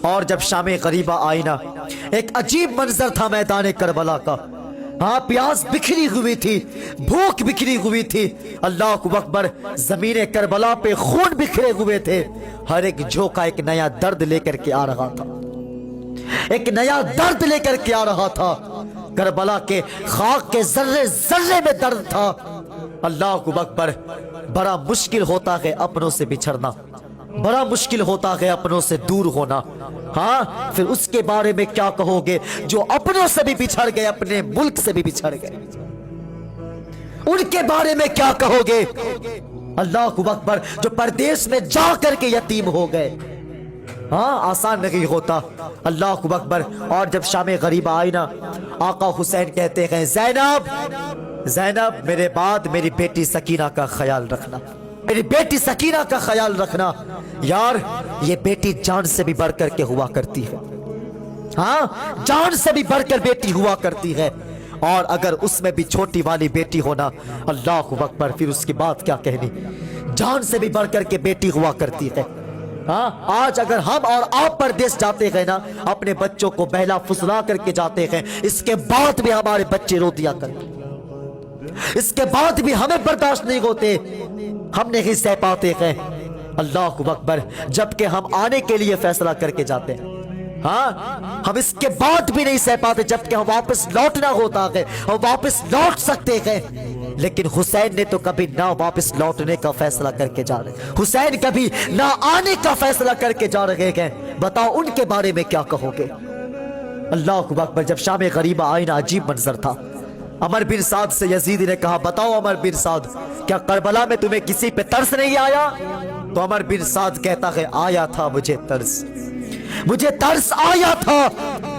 اور جب شام غریبہ آئی نا، ایک عجیب منظر تھا میدان کربلا کا. ہاں پیاس بکھری ہوئی تھی، بھوک بکھری ہوئی تھی. اللہ اکبر، زمین کربلا پہ خون بکھرے ہوئے تھے. ہر ایک جھونکا ایک نیا درد لے کر کے آ رہا تھا، ایک نیا درد لے کر کے آ رہا تھا. کربلا کے خاک کے ذرے ذرے میں درد تھا. اللہ اکبر، بڑا مشکل ہوتا ہے اپنوں سے بچھڑنا، بڑا مشکل ہوتا ہے اپنوں سے دور ہونا. ہاں پھر اس کے بارے میں کیا کہو گے جو اپنوں سے بھی بچھڑ گئے، اپنے ملک سے بھی بچھڑ گئے، ان کے بارے میں کیا کہو گے؟ اللہ اکبر، جو پردیس میں جا کر کے یتیم ہو گئے. ہاں آسان نہیں ہوتا. اللہ اکبر. اور جب شام غریبہ آئی نا، آقا حسین کہتے ہیں زینب، زینب میرے بعد میری بیٹی سکینہ کا خیال رکھنا، میری بیٹی سکینہ کا خیال رکھنا. یار یہ بیٹی جان سے بھی بڑھ کر کے ہوا کرتی ہے. ہاں جان سے بھی بڑھ کر بیٹی ہوا کرتی ہے. اور اگر اس میں بھی چھوٹی والی بیٹی ہونا، اللہ اکبر، پھر اس کی بات کیا کہنی. جان سے بھی بڑھ کر کے بیٹی ہوا کرتی ہے. ہاں آج اگر ہم اور آپ پردیس جاتے ہیں نا، اپنے بچوں کو بہلا فسلا کر کے جاتے ہیں، اس کے بعد بھی ہمارے بچے رو دیا کرتے، اس کے بعد بھی ہمیں برداشت نہیں ہوتے، ہم نہیں سہ پاتے ہیں. اللہ اکبر، جبکہ ہم آنے کے لیے فیصلہ کر کے جاتے ہیں. ہاں ہم اس کے بعد بھی نہیں سہ پاتے، جبکہ ہم واپس لوٹنا ہوتا ہے، ہم واپس لوٹ سکتے ہیں. لیکن حسین نے تو کبھی نہ واپس لوٹنے کا فیصلہ کر کے جا رہے، حسین کبھی نہ آنے کا فیصلہ کر کے جا رہے ہیں. بتاؤ ان کے بارے میں کیا کہو گے؟ اللہ اکبر. جب شام غریبہ آئی نا، عجیب منظر تھا. عمر بن سعد سے یزید نے کہا بتاؤ عمر بن سعد، کیا کربلا میں تمہیں کسی پہ ترس نہیں آیا؟ تو عمر بن سعد کہتا ہے آیا تھا مجھے ترس، مجھے ترس آیا تھا.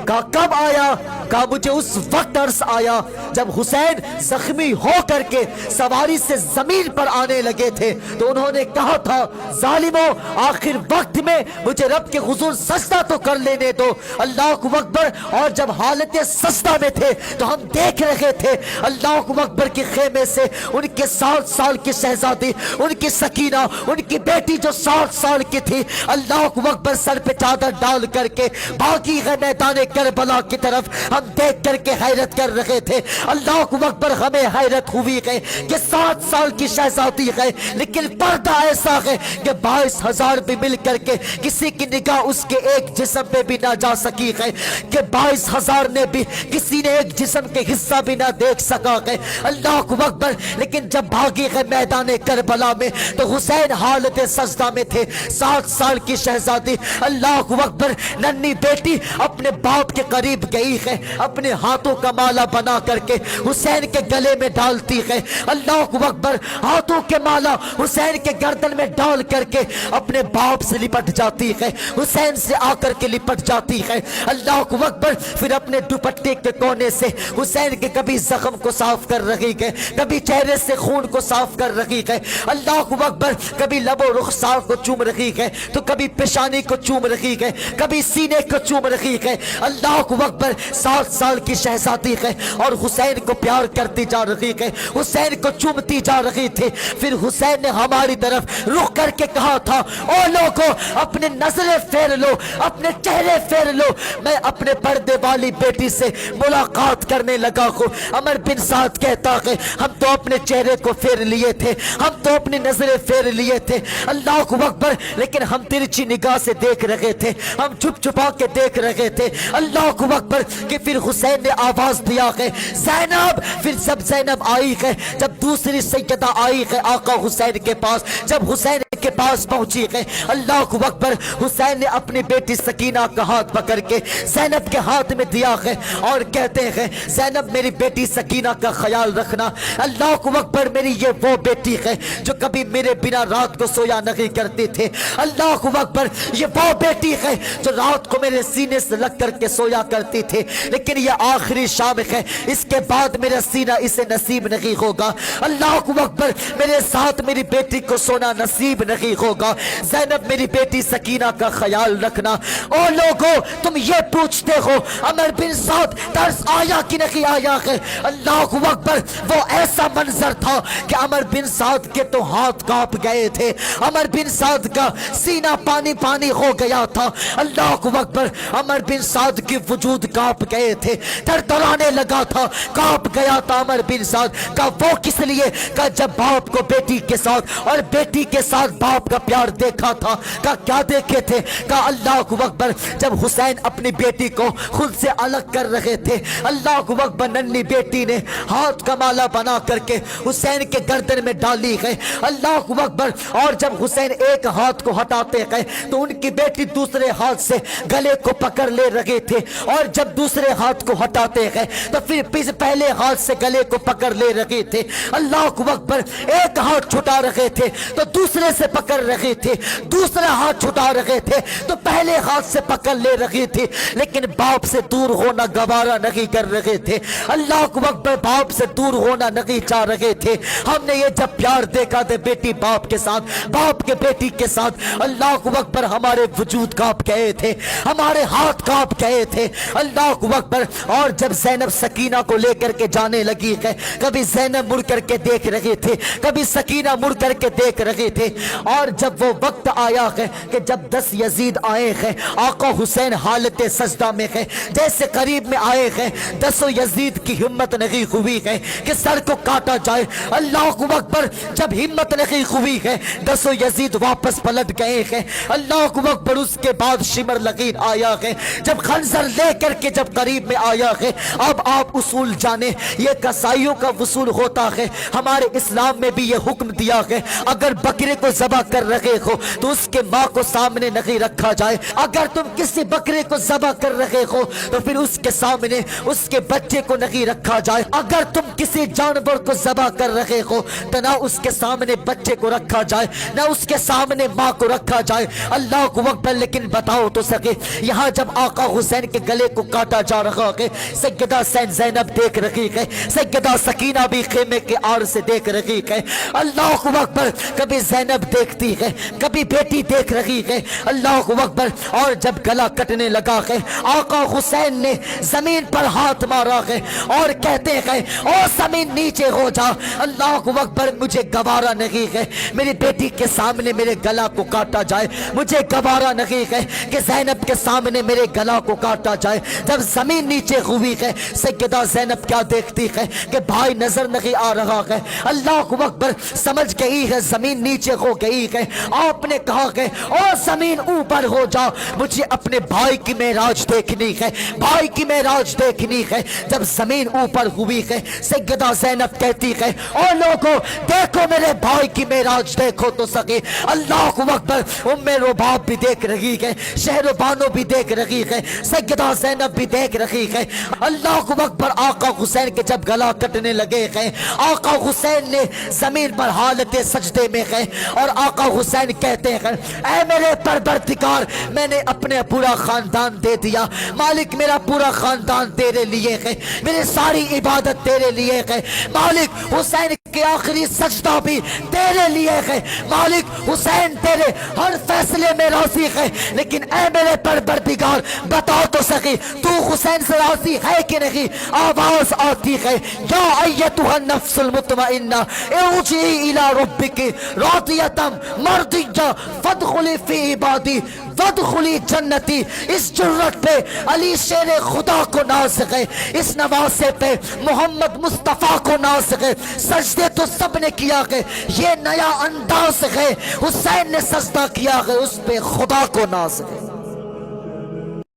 کہا کب آیا؟ کہا مجھے اس وقت ترس آیا جب حسین زخمی ہو کر کے سواری سے زمین پر آنے لگے تھے، تو انہوں نے کہا تھا ظالموں آخر وقت میں مجھے رب کے حضور سجدہ تو کر لینے دو. اللہ اکبر. اور جب حالت سجدہ میں تھے تو ہم دیکھ رہے تھے اللہ اکبر کے خیمے سے ان کے 7 سال کی شہزادی، ان کی سکینہ، ان کی بیٹی جو 7 سال کی تھی، اللہ اکبر سر پہ چادر ڈال کر کے باقی ہے میدان کربلا کی طرف. ہم دیکھ کر کے حیرت کر رہے تھے. اللہ اکبر، ہمیں حیرت ہوئی ہے کہ 7 سال کی شہزادی ہے، لیکن پردہ ایسا ہے کہ 22,000 بھی مل کر کے کسی کی نگاہ اس کے ایک جسم پہ بھی نہ جا سکی ہے، کہ 22,000 نے بھی کسی نے ایک جسم کے حصہ بھی نہ دیکھ سکا ہے. اللہ اکبر. لیکن جب بھاگی ہے میدان کربلا میں تو حسین حالت سجدہ میں تھے. 7 سال کی شہزادی اللہ اکبر ننھی بیٹی اپنے باپ کے قریب گئی ہے، اپنے ہاتھوں کا مالا بنا کر کے حسین کے گلے میں ڈالتی ہے. اللہ اکبر. ہاتھوں کے مالا حسین کے گردن میں ڈال کر کے اپنے باپ سے لپٹ جاتی ہے، حسین سے آ کر کے لپٹ جاتی ہے. اللہ اکبر. پھر اپنے دوپٹے کے کونے سے حسین کے کبھی زخم کو صاف کر رہی ہے، کبھی چہرے سے خون کو صاف کر رہی ہے. اللہ اکبر. کبھی لب و رخسار کو چوم رہی ہے، تو کبھی پیشانی کو چوم رہی ہے، کبھی سینے کو چوم رہی ہے. اللہ اکبر. 7 سال کی شہزادی ہے اور حسین کو پیار کرتی جا رہی ہے، حسین کو چومتی جا رہی تھی. پھر حسین نے ہماری طرف رخ کر کے کہا تھا او لوگو اپنے نظریں پھیر لو، اپنے چہرے پھیر لو، میں اپنے پردے والی بیٹی سے ملاقات کرنے لگا ہوں. عمر بن سعد کہتا ہے ہم تو اپنے چہرے کو پھیر لیے تھے، ہم تو اپنی نظریں پھیر لیے تھے. اللہ اکبر. لیکن ہم ترچھی نگاہ سے دیکھ رہے تھے، ہم چھپ چھپا کے دیکھ رہے تھے. اللہ اکبر. کہ پھر حسین نے آواز دیا ہے زینب. پھر جب زینب آئی ہے، جب دوسری سیدہ آئی ہے آقا حسین کے پاس، جب حسین کے پاس پہنچی ہے، اللہ اکبر، حسین نے اپنی بیٹی سکینہ کا ہاتھ پکڑ کے زینب کے ہاتھ میں دیا ہے اور کہتے ہیں زینب میری بیٹی سکینہ کا خیال رکھنا. اللہ اکبر. میری یہ وہ بیٹی ہے جو کبھی میرے بنا رات کو سویا نہیں کرتی تھی. اللہ اکبر. یہ وہ بیٹی ہے جو رات کو میرے سینے سے لگ کر کے سویا کرتی تھی، لیکن یہ آخری شام ہے، اس کے بعد میرا سینہ اسے نصیب نہیں ہوگا. اللہ اکبر. میرے ساتھ میری بیٹی کو سونا نصیب نہیں ہوگا۔ زینب میری بیٹی سکینہ کا خیال رکھنا۔ او لوگو تم یہ پوچھتے ہو عمر بن سعد ترس آیا کہ نہیں آیا ہے؟ اللہ اکبر، وہ ایسا منظر تھا کہ عمر بن سعد کے تو ہاتھ کانپ گئے تھے، عمر بن سعد کا سینہ پانی پانی ہو گیا تھا۔ اللہ اکبر، عمر بن سعد کی وجود کانپ گئے تھے، تھرتھرانے لگا تھا، کانپ گیا تھا عمر بن سعد کا۔ وہ کس لیے کہ جب باپ کو بیٹی کے ساتھ اور بیٹی کے ساتھ باپ کا پیار دیکھا تھا، کہ کیا دیکھے تھے؟ کہ اللہ اکبر، جب حسین اپنی بیٹی کو خود سے الگ کر رہے تھے، اللہ اکبر ننھی بیٹی نے ہاتھ کا مالا بنا کر کے حسین کے گردن میں ڈالی ہے، اللہ اکبر۔ اور جب حسین ایک ہاتھ کو ہٹاتے گئے تو ان کی بیٹی دوسرے ہاتھ سے گلے کو پکڑ لے رہے تھے، اور جب دوسرے ہاتھ کو ہٹاتے گئے تو پھر پہلے ہاتھ سے گلے کو پکڑ لے رہے تھے، اللہ اکبر۔ ایک ہاتھ چھٹا رہے تھے تو دوسرے سے پکڑ رہے تھے، دوسرا ہاتھ چھٹا رہے تھے تو پہلے ہاتھ سے پکڑ لے رہی تھی، لیکن باپ سے دور ہونا گوارا نہیں کر رہے تھے، اللہ اکبر، باپ سے دور ہونا نہیں چاہ رہے تھے۔ ہم نے یہ جب پیار دیکھا تھا بیٹی باپ کے ساتھ، باپ کے بیٹی کے ساتھ، اللہ اکبر، ہمارے وجود کانپ گئے تھے، ہمارے ہاتھ کانپ گئے تھے، اللہ اکبر۔ اور جب زینب سکینہ کو لے کر کے جانے لگی ہے، کبھی زینب مڑ کر کے دیکھ رہی تھی، کبھی سکینہ مڑ کر کے دیکھ رہی تھی، اور جب وہ وقت آیا ہے کہ جب 10 یزید آئے ہیں، آقا حسین حالت سجدہ میں ہے، جیسے قریب میں آئے ہیں، 10 یزید کی ہمت نہیں ہوئی ہے کہ سر کو کاٹا جائے، اللہ اکبر۔ جب ہمت نہیں ہوئی ہے 10 یزید واپس پلٹ گئے ہیں، اللہ اکبر۔ اس کے بعد شمر لگیر آیا ہے، جب خنجر لے کر کے جب قریب میں آیا ہے، اب آپ اصول جانے، یہ قصائیوں کا وصول ہوتا ہے، ہمارے اسلام میں بھی یہ حکم دیا ہے، اگر بکرے کو ذبح کر رہے ہو تو اس کے ماں کو سامنے نہیں رکھا جائے، اگر تم کسی بکرے کو ذبح کر رہے ہو تو پھر اس کے سامنے اس کے بچے کو نہیں رکھا جائے، اگر تم کسی جانور کو ذبح کر رہے ہو تو نہ اس کے سامنے بچے کو رکھا جائے، نہ اس کے سامنے ماں کو رکھا جائے، اللہ کو اکبر۔ لیکن بتاؤ تو سکے، یہاں جب آقا حسین کے گلے کو کاٹا جا رہا ہے، سیدہ زینب دیکھ رہی ہے، سیدہ سکینہ بھی خیمے کے آڑ سے دیکھ رہی ہے، اللہ کو اکبر۔ کبھی زینب دیکھتی ہے، کبھی بیٹی دیکھ رہی ہے، اللہ کو اکبر۔ اور جب گلا کٹنے لگا ہے، آقا حسین نے زمین پر ہاتھ مارا ہے اور کہتے ہیں او زمین نیچے ہو جا، اللہ کو اکبر، مجھے گوارا نہیں ہے میری بیٹی کے سامنے میرے گلا کو کاٹا جائے، مجھے گوارا نہیں ہے کہ زینب کے سامنے میرے گلا کو کاٹا جائے۔ جب زمین نیچے ہوئی ہے، سیدہ زینب کیا دیکھتی ہے کہ بھائی نظر نہیں آ رہا ہے، اللہ کو اکبر، سمجھ گئی ہے زمین نیچے ہو گئی ہے۔ آپ نے کہا کہ او زمین اوپر ہو جا، مجھے اپنے بھائی کی معراج دیکھنی ہے، بھائی کی معراج دیکھنی ہے۔ جب زمین اوپر ہوئی ہے، سیدہ زینب کہتی ہے او لوگو دیکھو میرے بھائی کی معراج دیکھو تو سکے، اللہ کو اکبر۔ ام رباب بھی دیکھ رہی ہے، شہر بانو بھی دیکھ رہی ہے، سیدہ زینب بھی دیکھ رہی ہے، اللہ کو اکبر۔ آقا حسین کے جب گلا کٹنے لگے ہیں، آقا حسین نے زمین پر حالت سجدے میں ہے، اور آقا حسین کہتے ہیں اے میرے پروردگار، میں نے اپنے پورا خاندان دے دیا، مالک میرا پورا خاندان تیرے لیے ہے، میری ساری عبادت تیرے لیے ہے، مالک حسین کے آخری سجدہ بھی تیرے لیے ہے، مالک حسین تیرے ہر فیصلے میں راضی ہے، لیکن اے میرے پروردگار بتا تو سکی تو حسین سے راضی ہے کہ نہیں؟ آواز آتی ہے یا ایتھا النفس المطمئنہ ارجعی الی ربک راضیۃ مرضیہ فادخلی فی عبادی وادخلی جنتی۔ اس جرت پہ علی شیر خدا کو ناز ہے، اس نواسے پہ محمد مصطفیٰ کو ناز ہے، سجدے تو سب نے کیا ہے، یہ نیا انداز ہے، حسین نے سجدہ کیا ہے، اس پہ خدا کو ناز ہے۔